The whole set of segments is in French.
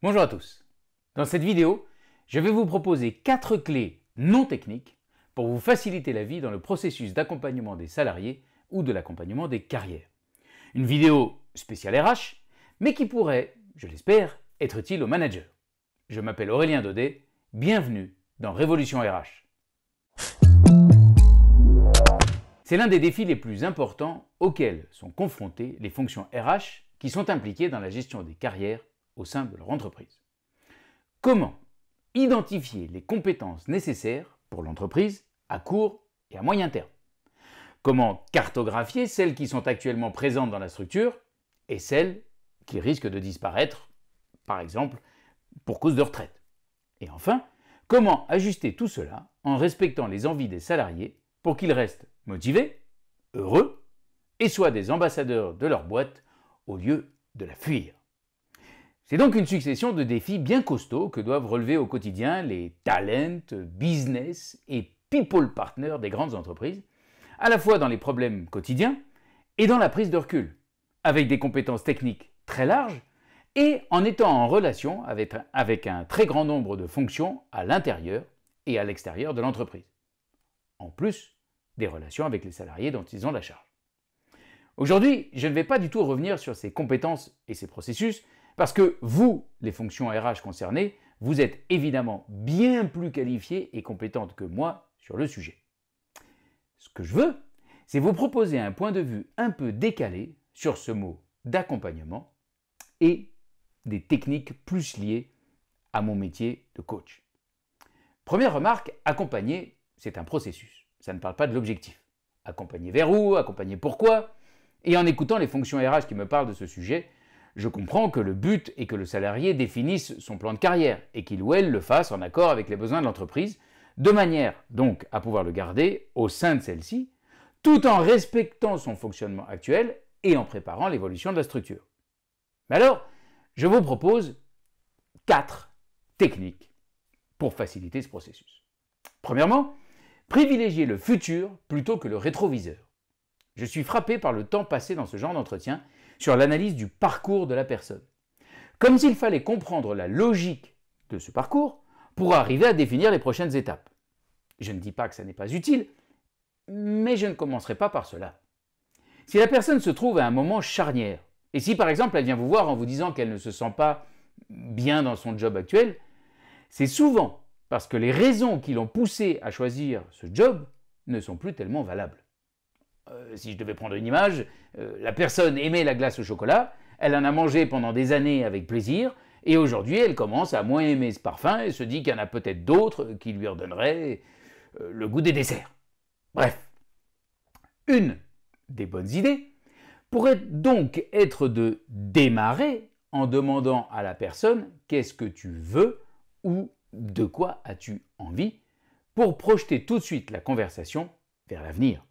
Bonjour à tous. Dans cette vidéo, je vais vous proposer 4 clés non techniques pour vous faciliter la vie dans le processus d'accompagnement des salariés ou de l'accompagnement des carrières. Une vidéo spéciale RH, mais qui pourrait, je l'espère, être utile aux managers. Je m'appelle Aurélien Daudet, bienvenue dans Révolution RH. C'est l'un des défis les plus importants auxquels sont confrontées les fonctions RH qui sont impliquées dans la gestion des carrières au sein de leur entreprise. Comment identifier les compétences nécessaires pour l'entreprise à court et à moyen terme? Comment cartographier celles qui sont actuellement présentes dans la structure et celles qui risquent de disparaître, par exemple, pour cause de retraite? Et enfin, comment ajuster tout cela en respectant les envies des salariés pour qu'ils restent motivés, heureux et soient des ambassadeurs de leur boîte au lieu de la fuir? C'est donc une succession de défis bien costauds que doivent relever au quotidien les talent, business et people partners des grandes entreprises, à la fois dans les problèmes quotidiens et dans la prise de recul, avec des compétences techniques très larges et en étant en relation avec un très grand nombre de fonctions à l'intérieur et à l'extérieur de l'entreprise, en plus des relations avec les salariés dont ils ont la charge. Aujourd'hui, je ne vais pas du tout revenir sur ces compétences et ces processus, parce que vous, les fonctions RH concernées, vous êtes évidemment bien plus qualifiés et compétentes que moi sur le sujet. Ce que je veux, c'est vous proposer un point de vue un peu décalé sur ce mot d'accompagnement et des techniques plus liées à mon métier de coach. Première remarque, accompagner, c'est un processus. Ça ne parle pas de l'objectif. Accompagner vers où, accompagner pourquoi? Et en écoutant les fonctions RH qui me parlent de ce sujet, je comprends que le but est que le salarié définisse son plan de carrière et qu'il ou elle le fasse en accord avec les besoins de l'entreprise, de manière donc à pouvoir le garder au sein de celle-ci, tout en respectant son fonctionnement actuel et en préparant l'évolution de la structure. Mais alors, je vous propose 4 techniques pour faciliter ce processus. Premièrement, privilégiez le futur plutôt que le rétroviseur. Je suis frappé par le temps passé dans ce genre d'entretien sur l'analyse du parcours de la personne. Comme s'il fallait comprendre la logique de ce parcours pour arriver à définir les prochaines étapes. Je ne dis pas que ça n'est pas utile, mais je ne commencerai pas par cela. Si la personne se trouve à un moment charnière, et si par exemple elle vient vous voir en vous disant qu'elle ne se sent pas bien dans son job actuel, c'est souvent parce que les raisons qui l'ont poussé à choisir ce job ne sont plus tellement valables. Si je devais prendre une image, la personne aimait la glace au chocolat, elle en a mangé pendant des années avec plaisir, et aujourd'hui elle commence à moins aimer ce parfum et se dit qu'il y en a peut-être d'autres qui lui redonneraient le goût des desserts. Bref, une des bonnes idées pourrait donc être de démarrer en demandant à la personne qu'est-ce que tu veux ou de quoi as-tu envie pour projeter tout de suite la conversation vers l'avenir.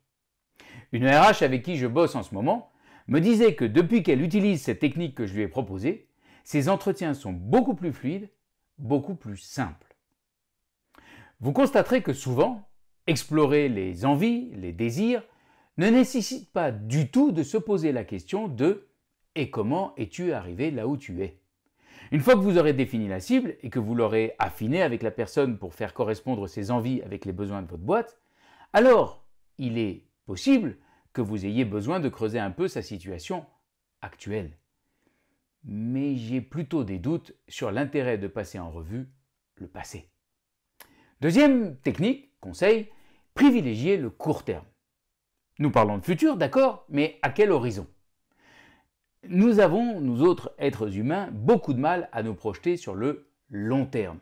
Une RH avec qui je bosse en ce moment me disait que depuis qu'elle utilise cette technique que je lui ai proposée, ses entretiens sont beaucoup plus fluides, beaucoup plus simples. Vous constaterez que souvent, explorer les envies, les désirs, ne nécessite pas du tout de se poser la question de « et comment es-tu arrivé là où tu es ?» Une fois que vous aurez défini la cible et que vous l'aurez affinée avec la personne pour faire correspondre ses envies avec les besoins de votre boîte, alors il est possible que vous ayez besoin de creuser un peu sa situation actuelle. Mais j'ai plutôt des doutes sur l'intérêt de passer en revue le passé. Deuxième technique, conseil, privilégiez le court terme. Nous parlons de futur, d'accord, mais à quel horizon? Nous avons, nous autres êtres humains, beaucoup de mal à nous projeter sur le long terme.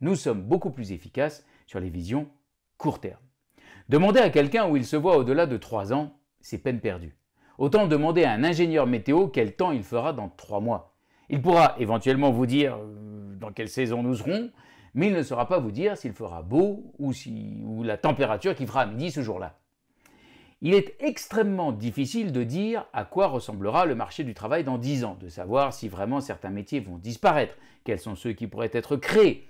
Nous sommes beaucoup plus efficaces sur les visions court terme. Demander à quelqu'un où il se voit au-delà de 3 ans, c'est peine perdue. Autant demander à un ingénieur météo quel temps il fera dans 3 mois. Il pourra éventuellement vous dire dans quelle saison nous serons, mais il ne saura pas vous dire s'il fera beau ou la température qu'il fera à midi ce jour-là. Il est extrêmement difficile de dire à quoi ressemblera le marché du travail dans 10 ans, de savoir si vraiment certains métiers vont disparaître, quels sont ceux qui pourraient être créés.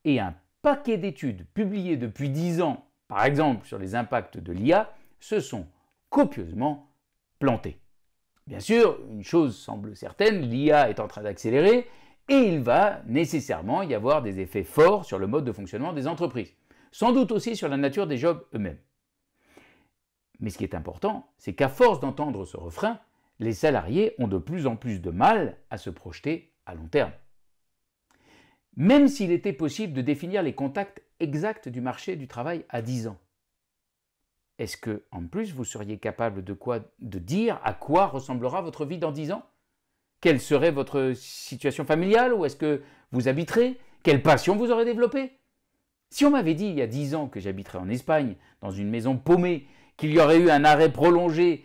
Et un paquet d'études publiées depuis 10 ans, par exemple sur les impacts de l'IA, se sont copieusement plantés. Bien sûr, une chose semble certaine, l'IA est en train d'accélérer Et il va nécessairement y avoir des effets forts sur le mode de fonctionnement des entreprises, sans doute aussi sur la nature des jobs eux-mêmes. Mais ce qui est important, c'est qu'à force d'entendre ce refrain, les salariés ont de plus en plus de mal à se projeter à long terme. Même s'il était possible de définir les contacts exacts du marché du travail à 10 ans, est-ce que, en plus, vous seriez capable de dire à quoi ressemblera votre vie dans 10 ans? Quelle serait votre situation familiale? Où est-ce que vous habiterez? Quelle passion vous aurez développée? Si on m'avait dit il y a 10 ans que j'habiterais en Espagne, dans une maison paumée, qu'il y aurait eu un arrêt prolongé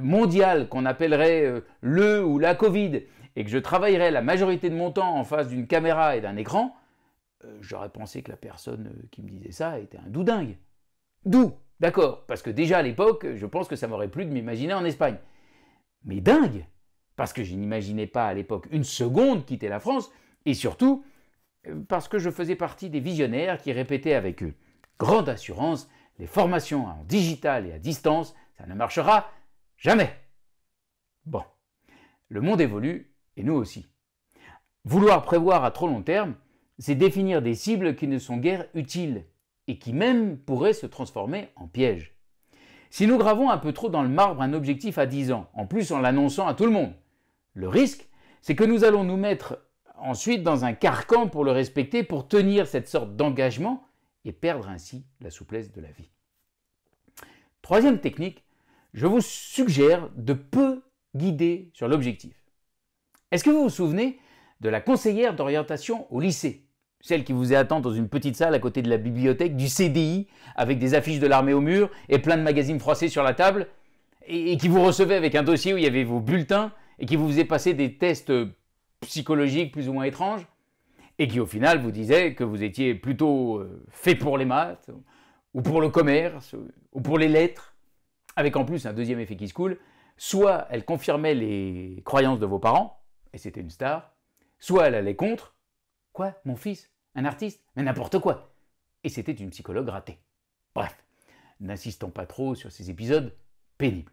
mondial qu'on appellerait le ou la Covid, et que je travaillerais la majorité de mon temps en face d'une caméra et d'un écran, j'aurais pensé que la personne qui me disait ça était un doudingue. D'où, d'accord, parce que déjà à l'époque, je pense que ça m'aurait plu de m'imaginer en Espagne. Mais dingue, parce que je n'imaginais pas à l'époque une seconde quitter la France, et surtout parce que je faisais partie des visionnaires qui répétaient avec grande assurance: les formations en digital et à distance, ça ne marchera jamais. Bon, le monde évolue, et nous aussi. Vouloir prévoir à trop long terme, c'est définir des cibles qui ne sont guère utiles, et qui même pourraient se transformer en pièges. Si nous gravons un peu trop dans le marbre un objectif à 10 ans, en plus en l'annonçant à tout le monde, le risque, c'est que nous allons nous mettre ensuite dans un carcan pour le respecter, pour tenir cette sorte d'engagement et perdre ainsi la souplesse de la vie. Troisième technique, je vous suggère de peu guider sur l'objectif. Est-ce que vous vous souvenez de la conseillère d'orientation au lycée? Celle qui vous attend dans une petite salle à côté de la bibliothèque du CDI, avec des affiches de l'armée au mur et plein de magazines froissés sur la table, et qui vous recevait avec un dossier où il y avait vos bulletins, et qui vous faisait passer des tests psychologiques plus ou moins étranges, et qui au final vous disait que vous étiez plutôt fait pour les maths, ou pour le commerce, ou pour les lettres, avec en plus un deuxième effet qui se coule: soit elle confirmait les croyances de vos parents, et c'était une star, soit elle allait contre. Quoi, mon fils? Un artiste? Mais n'importe quoi! Et c'était une psychologue ratée. Bref, n'insistons pas trop sur ces épisodes pénibles.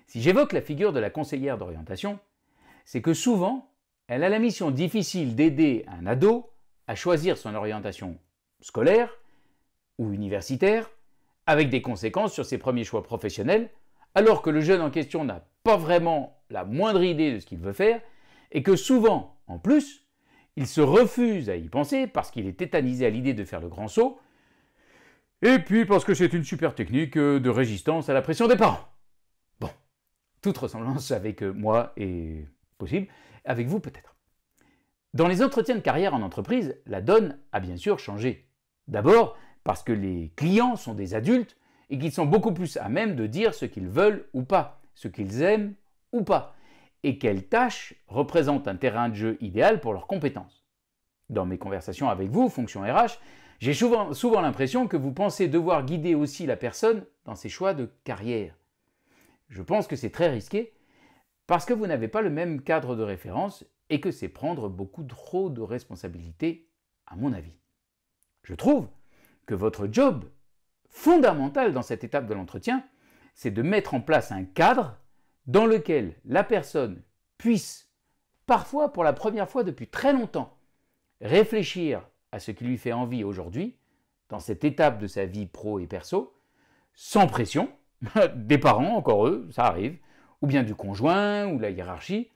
Si j'évoque la figure de la conseillère d'orientation, c'est que souvent, elle a la mission difficile d'aider un ado à choisir son orientation scolaire ou universitaire, avec des conséquences sur ses premiers choix professionnels, alors que le jeune en question n'a pas vraiment la moindre idée de ce qu'il veut faire, et que souvent, en plus, il se refuse à y penser parce qu'il est tétanisé à l'idée de faire le grand saut, et puis parce que c'est une super technique de résistance à la pression des parents. Bon, toute ressemblance avec moi est possible, avec vous peut-être. Dans les entretiens de carrière en entreprise, la donne a bien sûr changé. D'abord parce que les clients sont des adultes et qu'ils sont beaucoup plus à même de dire ce qu'ils veulent ou pas, ce qu'ils aiment ou pas, et quelles tâches représentent un terrain de jeu idéal pour leurs compétences. Dans mes conversations avec vous, fonction RH, j'ai souvent l'impression que vous pensez devoir guider aussi la personne dans ses choix de carrière. Je pense que c'est très risqué parce que vous n'avez pas le même cadre de référence et que c'est prendre beaucoup trop de responsabilités, à mon avis. Je trouve que votre job fondamental dans cette étape de l'entretien, c'est de mettre en place un cadre dans lequel la personne puisse, parfois pour la première fois depuis très longtemps, réfléchir à ce qui lui fait envie aujourd'hui, dans cette étape de sa vie pro et perso, sans pression, des parents, encore eux, ça arrive, ou bien du conjoint, ou de la hiérarchie,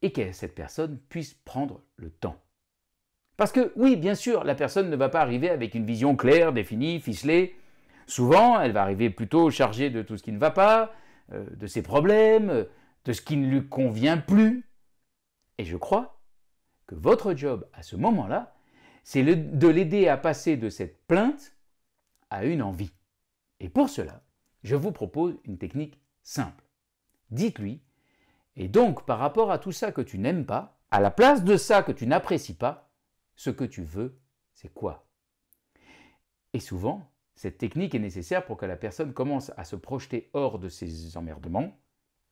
et que cette personne puisse prendre le temps. Parce que oui, bien sûr, la personne ne va pas arriver avec une vision claire, définie, ficelée. Souvent, elle va arriver plutôt chargée de tout ce qui ne va pas, de ses problèmes, de ce qui ne lui convient plus. Et je crois que votre job à ce moment-là, c'est de l'aider à passer de cette plainte à une envie. Et pour cela, je vous propose une technique simple. Dites-lui, et donc par rapport à tout ça que tu n'aimes pas, à la place de ça que tu n'apprécies pas, ce que tu veux, c'est quoi? Et souvent, cette technique est nécessaire pour que la personne commence à se projeter hors de ses emmerdements,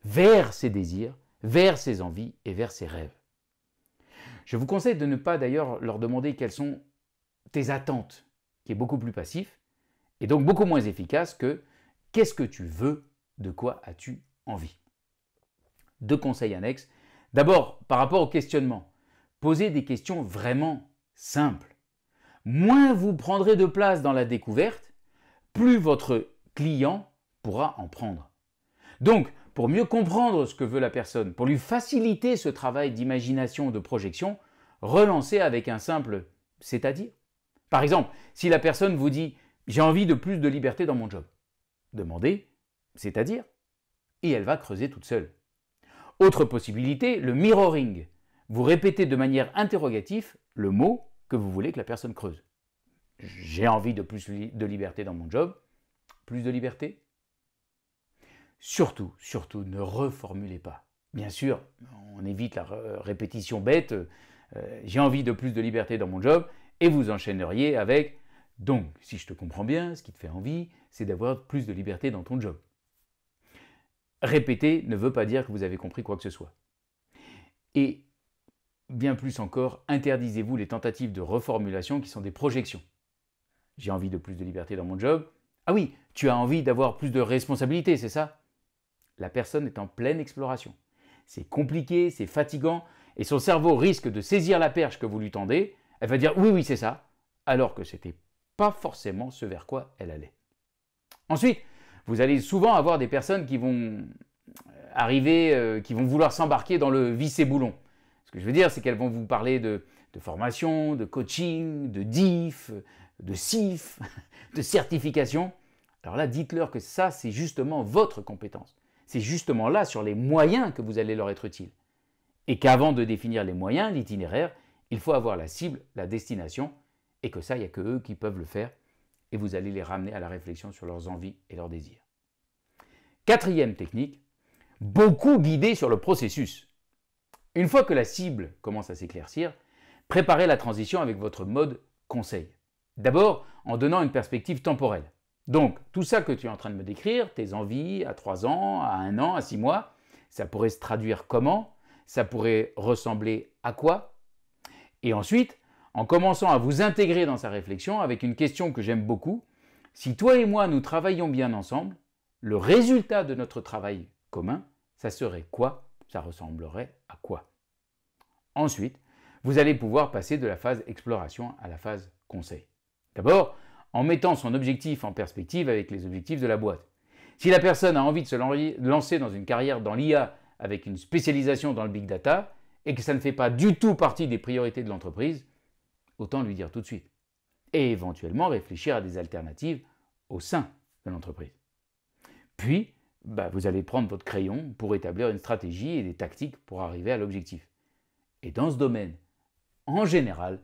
vers ses désirs, vers ses envies et vers ses rêves. Je vous conseille de ne pas d'ailleurs leur demander quelles sont tes attentes, qui est beaucoup plus passif, et donc beaucoup moins efficace que « qu'est-ce que tu veux, de quoi as-tu envie ?» Deux conseils annexes. D'abord, par rapport au questionnement. posez des questions vraiment simples. Moins vous prendrez de place dans la découverte, plus votre client pourra en prendre. Donc, pour mieux comprendre ce que veut la personne, pour lui faciliter ce travail d'imagination, de projection, relancez avec un simple « c'est-à-dire ». Par exemple, si la personne vous dit « j'ai envie de plus de liberté dans mon job », demandez « c'est-à-dire » et elle va creuser toute seule. Autre possibilité, le mirroring. Vous répétez de manière interrogative le mot que vous voulez que la personne creuse. J'ai envie de plus de liberté dans mon job. Plus de liberté? Surtout, ne reformulez pas. Bien sûr, on évite la répétition bête. J'ai envie de plus de liberté dans mon job. Et vous enchaîneriez avec « donc, si je te comprends bien, ce qui te fait envie, c'est d'avoir plus de liberté dans ton job ». Répéter ne veut pas dire que vous avez compris quoi que ce soit. Et bien plus encore, interdisez-vous les tentatives de reformulation qui sont des projections. J'ai envie de plus de liberté dans mon job. Ah oui, tu as envie d'avoir plus de responsabilité, c'est ça? La personne est en pleine exploration. C'est compliqué, c'est fatigant, et son cerveau risque de saisir la perche que vous lui tendez. Elle va dire oui, c'est ça, alors que ce n'était pas forcément ce vers quoi elle allait. Ensuite, vous allez souvent avoir des personnes qui vont arriver, qui vont vouloir s'embarquer dans le vice-boulon. Ce que je veux dire, c'est qu'elles vont vous parler de formation, de coaching, de DIF, de CIF, de certification. Alors là, dites-leur que ça, c'est justement votre compétence. C'est justement là, sur les moyens, que vous allez leur être utile. Et qu'avant de définir les moyens, l'itinéraire, il faut avoir la cible, la destination, et que ça, il n'y a que eux qui peuvent le faire. Et vous allez les ramener à la réflexion sur leurs envies et leurs désirs. Quatrième technique, beaucoup guidée sur le processus. Une fois que la cible commence à s'éclaircir, préparez la transition avec votre mode conseil. D'abord, en donnant une perspective temporelle. Donc, tout ça que tu es en train de me décrire, tes envies à 3 ans, à 1 an, à 6 mois, ça pourrait se traduire comment? Ça pourrait ressembler à quoi? Et ensuite, en commençant à vous intégrer dans sa réflexion avec une question que j'aime beaucoup, si toi et moi nous travaillons bien ensemble, le résultat de notre travail commun, ça serait quoi? Ça ressemblerait à quoi? Ensuite, vous allez pouvoir passer de la phase exploration à la phase conseil. D'abord, en mettant son objectif en perspective avec les objectifs de la boîte. Si la personne a envie de se lancer dans une carrière dans l'IA avec une spécialisation dans le big data et que ça ne fait pas du tout partie des priorités de l'entreprise, autant lui dire tout de suite. Et éventuellement réfléchir à des alternatives au sein de l'entreprise. Puis, vous allez prendre votre crayon pour établir une stratégie et des tactiques pour arriver à l'objectif. Et dans ce domaine, en général,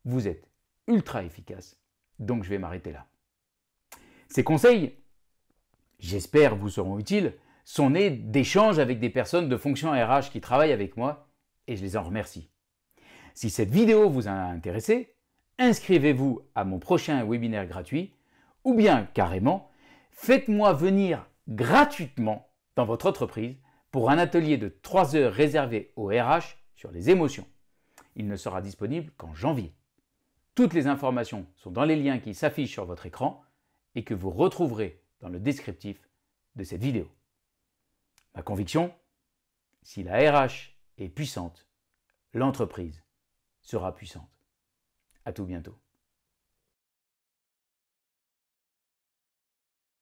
vous êtes ultra efficace. Donc je vais m'arrêter là. Ces conseils, j'espère vous seront utiles, sont nés d'échanges avec des personnes de fonction RH qui travaillent avec moi et je les en remercie. Si cette vidéo vous a intéressé, inscrivez-vous à mon prochain webinaire gratuit ou bien carrément, faites-moi venir gratuitement dans votre entreprise pour un atelier de 3 heures réservé au RH sur les émotions. Il ne sera disponible qu'en janvier. Toutes les informations sont dans les liens qui s'affichent sur votre écran et que vous retrouverez dans le descriptif de cette vidéo. Ma conviction, si la RH est puissante, l'entreprise sera puissante. À tout bientôt.